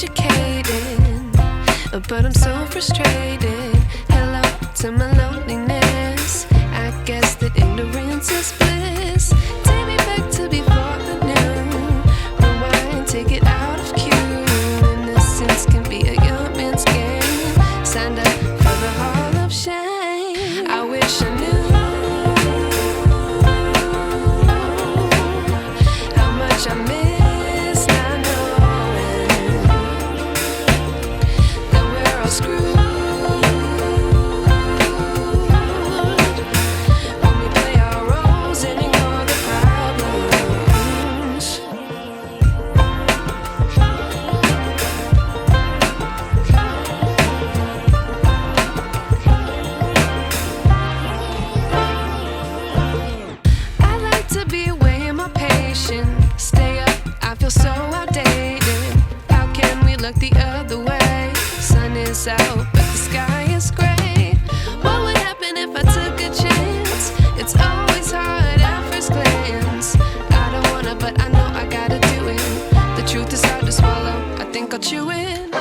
educated, but I'm so frustrated. Hello to my loneliness. I guess that ignorance is bliss. Take me back to before the new. Rewind, take it out of cue. Innocence can be a young man's game. Signed up for the hall of shame. I wish I knew how much I miss not knowing that we're all screwed when we play our roles and ignore the problems. I like to be away in my patience. Stay up, I feel so outdated. How can we look the other way? Sun is out, but the sky is gray. What would happen if I took a chance? It's always hard at first glance. I don't wanna, but I know I gotta do it. The truth is hard to swallow, I think I'll chew it.